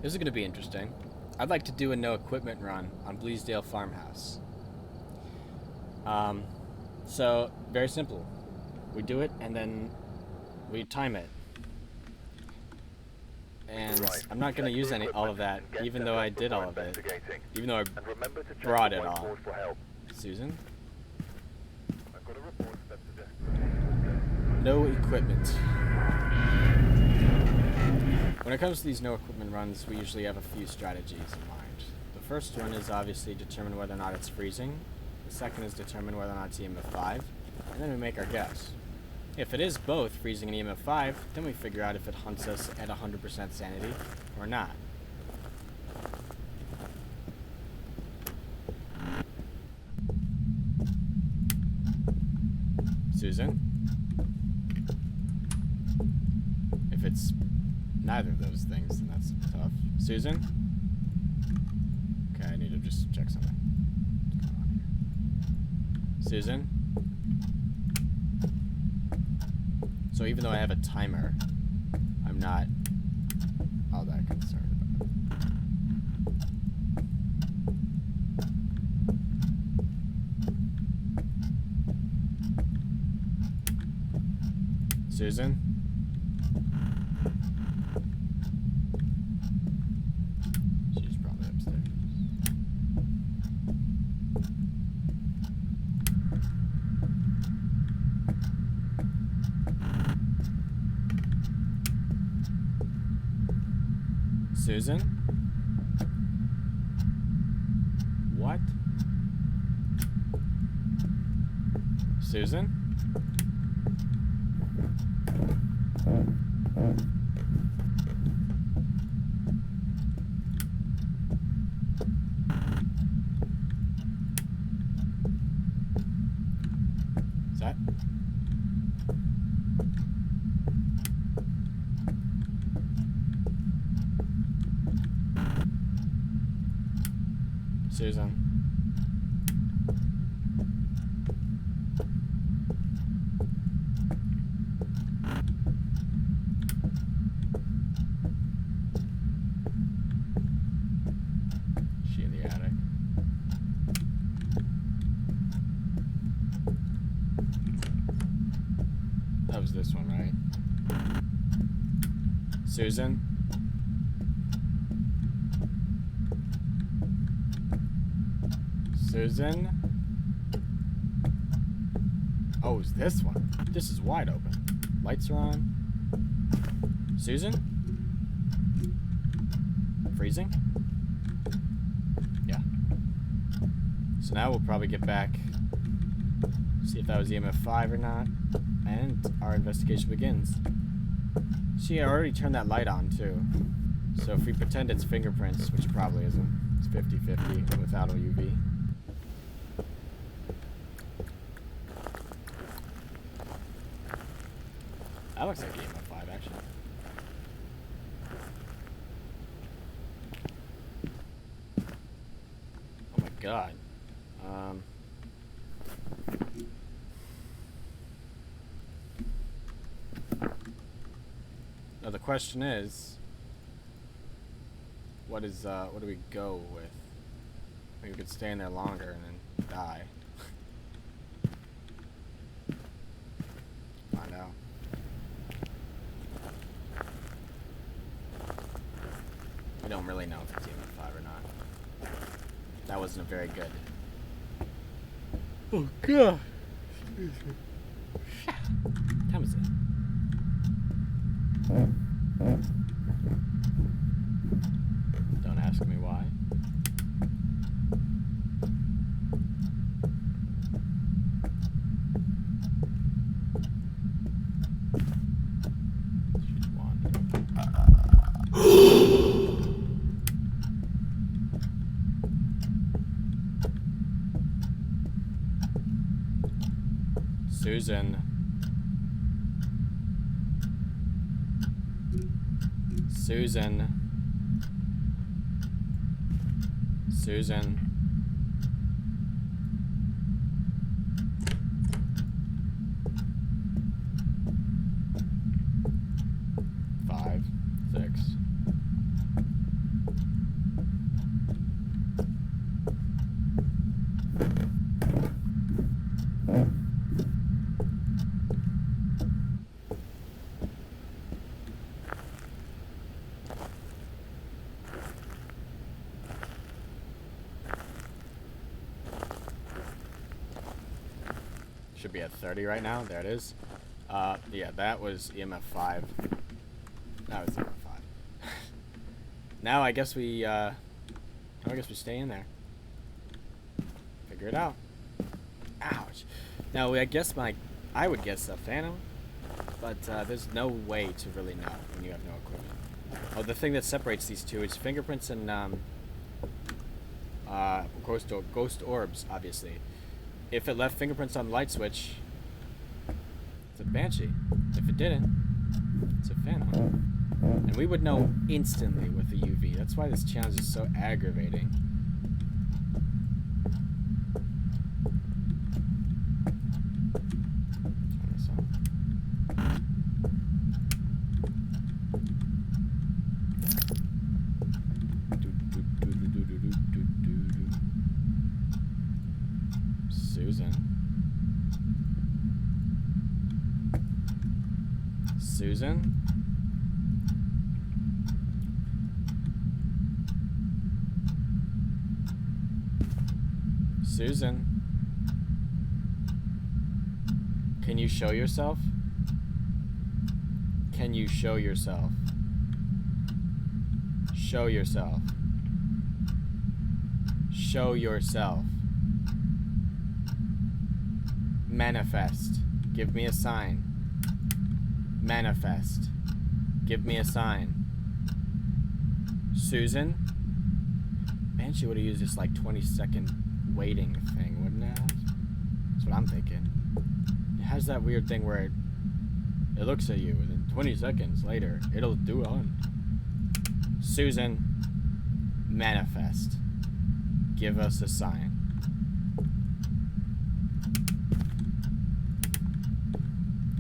This is going to be interesting. I'd like to do a no equipment run on Bleasdale Farmhouse. So, very simple. We do it, and then we time it. And I'm not going to use all of that, even though I did all of it. Even though I brought it all. Susan? No equipment. When it comes to these no equipment runs, we usually have a few strategies in mind. The first one is obviously determine whether or not it's freezing. The second is determine whether or not it's EMF 5. And then we make our guess. If it is both freezing and EMF 5, then we figure out if it hunts us at 100% sanity or not. Susan? If it's neither of those things, then that's tough. Susan? Okay, I need to just check something. What's going on here? Susan? So even though I have a timer, I'm not all that concerned about it. Susan? She's probably upstairs. Susan? What? Susan? Is that? Susan. Is she in the attic? That was this one, right? Susan? Susan? Oh, it's this one. This is wide open. Lights are on. Susan? Freezing? Yeah. So now we'll probably get back, see if that was EMF 5 or not, and our investigation begins. See, I already turned that light on, too. So if we pretend it's fingerprints, which it probably isn't, it's 50-50 without a UV. That looks like EMF 5, actually. Oh my god. Now the question is, what do we go with? We could stay in there longer and then die. Find out. We don't really know if it's EMF 5 or not. That wasn't a very good. Oh god! What time is it? Don't ask me why. She's wandering. Susan. Susan. Susan. Five, six. should be at 30 right now. There it is. Yeah, that was EMF 5. That was EMF 5. Now I guess we stay in there. Figure it out. Ouch. Now I would guess a Phantom, but there's no way to really know when you have no equipment. Oh, the thing that separates these two is fingerprints and ghost orbs, obviously. If it left fingerprints on the light switch, it's a Banshee. If it didn't, it's a Phantom. And we would know instantly with the UV. That's why this challenge is so aggravating. Turn this on. Susan. Susan? Susan? Can you show yourself? Can you show yourself? Show yourself. Show yourself. Manifest. Give me a sign. Manifest. Give me a sign. Susan? Banshee would have used this like 20-second waiting thing, wouldn't it? That's what I'm thinking. It has that weird thing where it looks at you and then 20 seconds later it'll do it on. Susan, manifest. Give us a sign.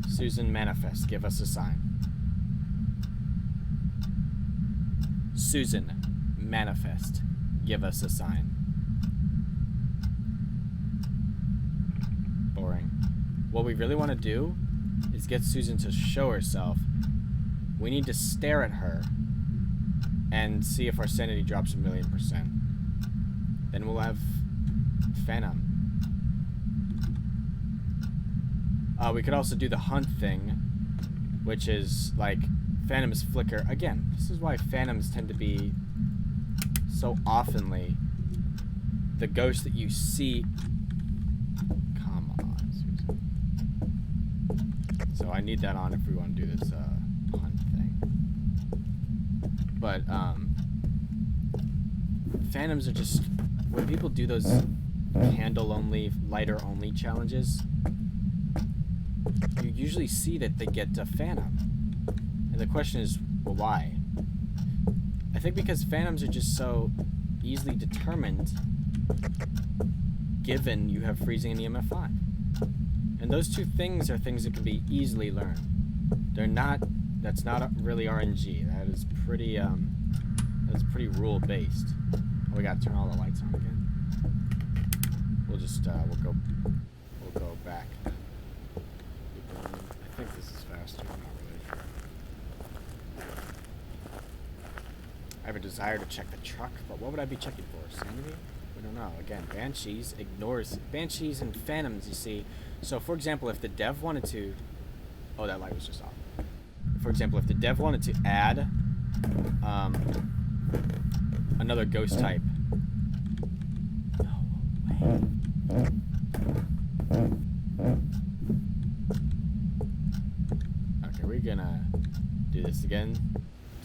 Susan, manifest. Give us a sign. Susan, manifest. Give us a sign. Boring. What we really want to do is get Susan to show herself. We need to stare at her and see if our sanity drops 1,000,000%. Then we'll have Phantom. We could also do the hunt thing, which is like Phantoms flicker. Again, this is why Phantoms tend to be so oftenly the ghost that you see. Come on, Susan. So I need that on if we want to do this hunt thing. But Phantoms are just, when people do those candle only, lighter only challenges, you usually see that they get a Phantom. And the question is, well, why? I think because Phantoms are just so easily determined given you have freezing and EMF 5. And those two things are things that can be easily learned. They're not, that's not really RNG. That is pretty rule based. Oh, we gotta turn all the lights on again. We'll just we'll go back. I think this is faster. I'm not really sure. I have a desire to check the truck, but what would I be checking for? Sanity? We don't know. Again, Banshees and Phantoms, you see. So, for example, if the dev wanted to... Oh, that light was just off. For example, if the dev wanted to add another ghost type... No way. Okay, we're gonna do this again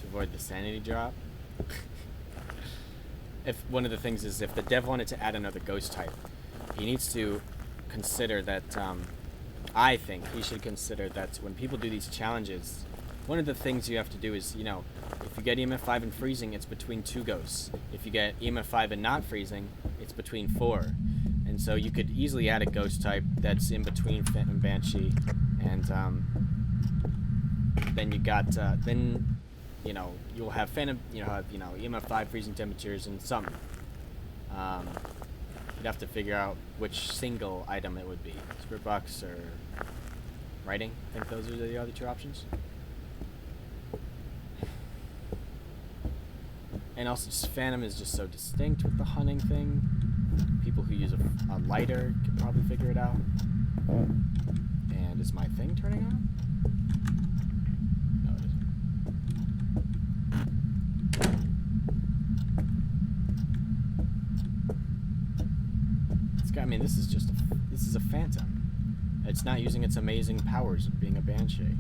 to avoid the sanity drop. If one of the things is, if the dev wanted to add another ghost type, he needs to consider that, I think he should consider that when people do these challenges, one of the things you have to do is, you know, if you get EMF 5 and freezing, it's between 2 ghosts. If you get EMF 5 and not freezing, it's between 4. And so you could easily add a ghost type that's in between Phantom Banshee, and then you got, then, you know, you'll have Phantom, EMF 5 freezing temperatures and some. You'd have to figure out which single item it would be. Spirit box or writing. I think those are the other 2 options. And also, just Phantom is just so distinct with the hunting thing. People who use a lighter can probably figure it out. And is my thing turning on? No, it isn't. I mean, this is just this is a phantom. It's not using its amazing powers of being a banshee.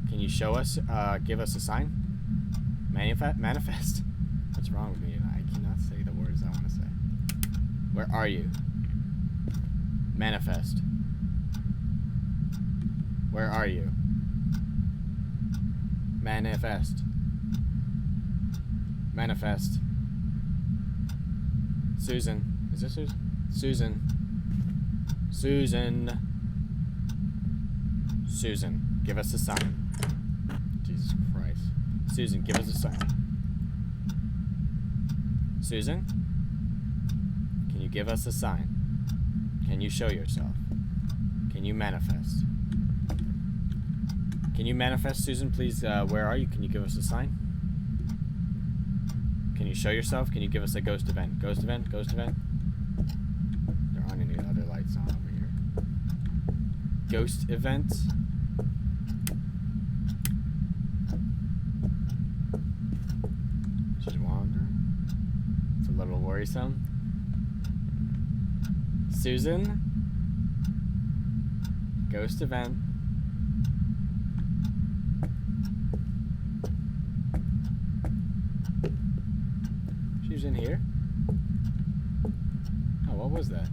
Can you show us, give us a sign? Manifest? What's wrong with me? I cannot say the words I want to say. Where are you? Manifest. Where are you? Manifest. Manifest. Susan. Is this Susan? Susan. Susan. Susan. Give us a sign. Jesus Christ. Susan, give us a sign. Susan? Can you give us a sign? Can you show yourself? Can you manifest? Can you manifest, Susan? Please, where are you? Can you give us a sign? Can you show yourself? Can you give us a ghost event? Ghost event? Ghost event? There aren't any other lights on over here. Ghost event? She's wandering. It's a little worrisome. Susan? Ghost event. She's in here. Oh, what was that?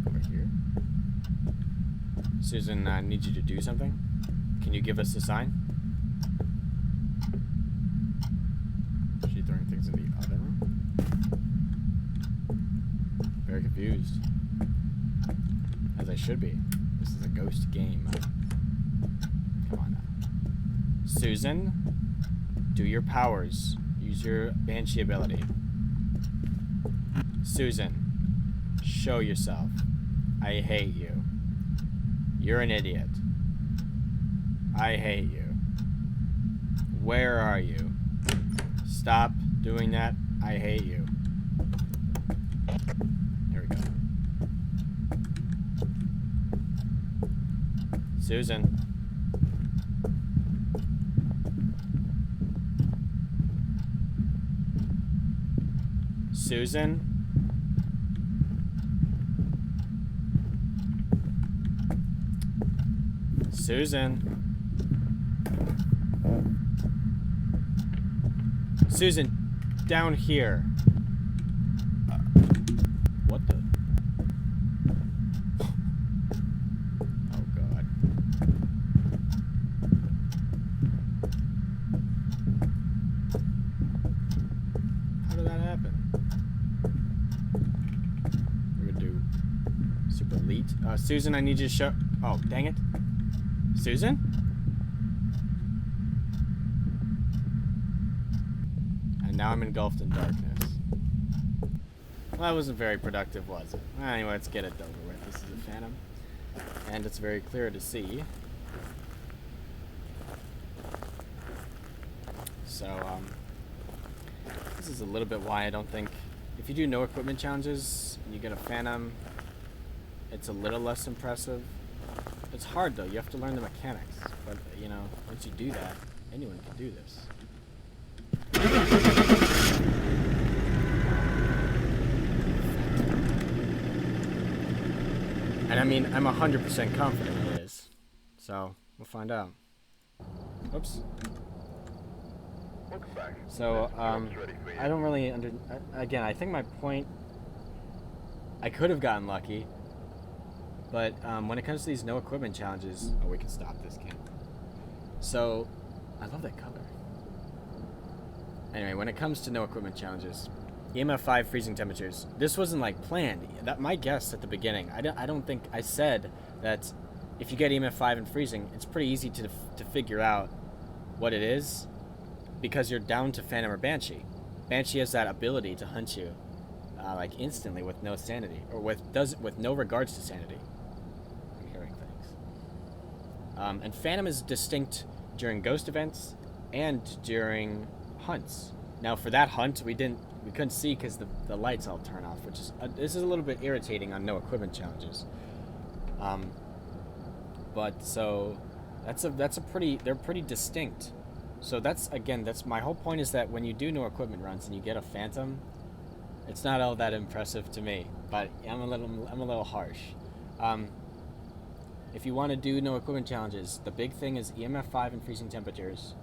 Over here? Susan, I need you to do something. Can you give us a sign? Is she throwing things in the other room? Very confused. As I should be. This is a ghost game. Come on now. Susan, do your powers. Use your Banshee ability. Susan, show yourself. I hate you. You're an idiot. I hate you. Where are you? Stop doing that. I hate you. Here we go. Susan. Susan? Susan? Susan, down here. What the? Oh, God. How did that happen? Super elite. Susan, I need you to show... Oh, dang it. Susan? And now I'm engulfed in darkness. Well, that wasn't very productive, was it? Anyway, let's get it over with. This is a phantom. And it's very clear to see. So, this is a little bit why I don't think... If you do no equipment challenges, and you get a phantom... It's a little less impressive. It's hard though, you have to learn the mechanics. But, you know, once you do that, anyone can do this. And I mean, I'm 100% confident it is. So, we'll find out. Oops. So, I don't really again, I think my point... I could have gotten lucky. But when it comes to these no equipment challenges, oh, we can stop this camera. So, I love that color. Anyway, when it comes to no equipment challenges, EMF 5 freezing temperatures. This wasn't like planned. That my guess at the beginning. I don't think I said that if you get EMF 5 and freezing, it's pretty easy to figure out what it is because you're down to Phantom or Banshee. Banshee has that ability to hunt you like instantly with no sanity, or with no regards to sanity. And Phantom is distinct during ghost events and during hunts. Now, for that hunt, we didn't we couldn't see because the lights all turn off, which is this is a little bit irritating on no equipment challenges. But so that's a pretty, they're pretty distinct. So that's my whole point, is that when you do no equipment runs and you get a Phantom, it's not all that impressive to me. But I'm a little harsh. If you want to do no equipment challenges, the big thing is EMF 5 and freezing temperatures.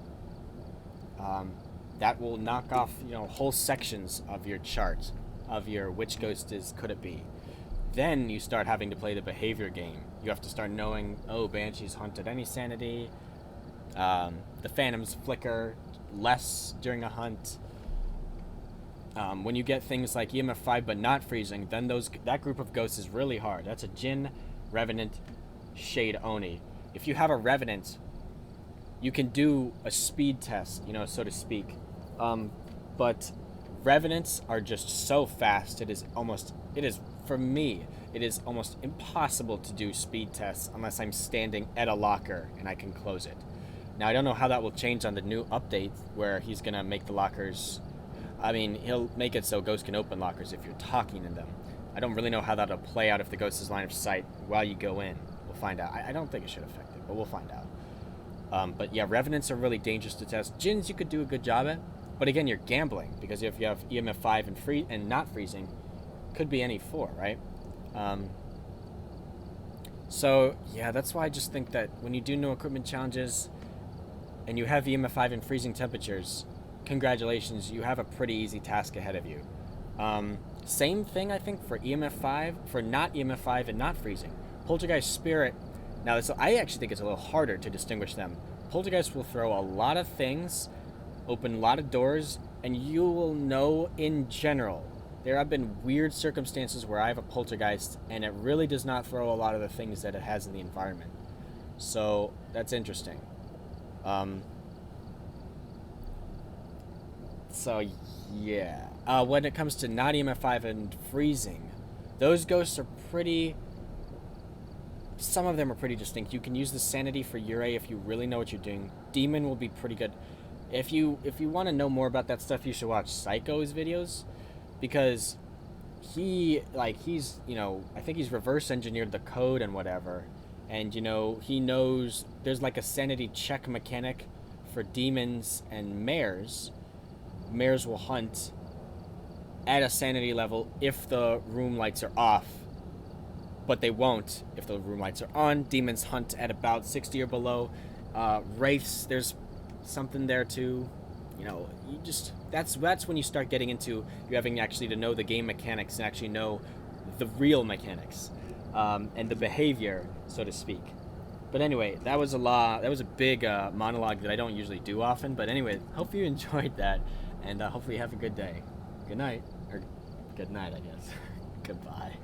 That will knock off, whole sections of your chart of your which ghost could it be. Then you start having to play the behavior game. You have to start knowing, oh, Banshees hunt at any sanity. The Phantoms flicker less during a hunt. When you get things like EMF 5 but not freezing, then that group of ghosts is really hard. That's a Jinn, Revenant, Shade Oni. If you have a Revenant, you can do a speed test, so to speak. But Revenants are just so fast. For me, it is almost impossible to do speed tests unless I'm standing at a locker and I can close it. Now, I don't know how that will change on the new update, where he's going to make the lockers... he'll make it so ghosts can open lockers if you're talking in them. I don't really know how that'll play out if the ghost is line of sight while you go in. We'll find out. I don't think it should affect it, but we'll find out. But yeah, Revenants are really dangerous to test. Jinns you could do a good job at, but again, you're gambling, because if you have EMF 5 and not freezing, could be any 4, right? So yeah, that's why I just think that when you do no equipment challenges and you have EMF 5 and freezing temperatures, congratulations, you have a pretty easy task ahead of you. Same thing, I think, for EMF 5, for not EMF 5 and not freezing. Poltergeist Spirit, now I actually think it's a little harder to distinguish them. Poltergeist will throw a lot of things, open a lot of doors, and you will know in general. There have been weird circumstances where I have a Poltergeist and it really does not throw a lot of the things that it has in the environment. So that's interesting. So yeah, when it comes to not EMF 5 and freezing, those ghosts are some of them are pretty distinct. You can use the Sanity for Ure if you really know what you're doing. Demon will be pretty good. If you want to know more about that stuff, you should watch Psycho's videos, because he's I think he's reverse engineered the code and whatever, and he knows there's like a sanity check mechanic for demons and mares. Mares will hunt at a sanity level if the room lights are off, but they won't if the room lights are on. Demons hunt at about 60 or below. Wraiths, there's something there too. That's when you start getting into you having actually to know the game mechanics and actually know the real mechanics, and the behavior, so to speak. But anyway, that was a big monologue that I don't usually do often. But anyway, hope you enjoyed that, and hopefully you have a good day. Good night, or good night, I guess. Goodbye.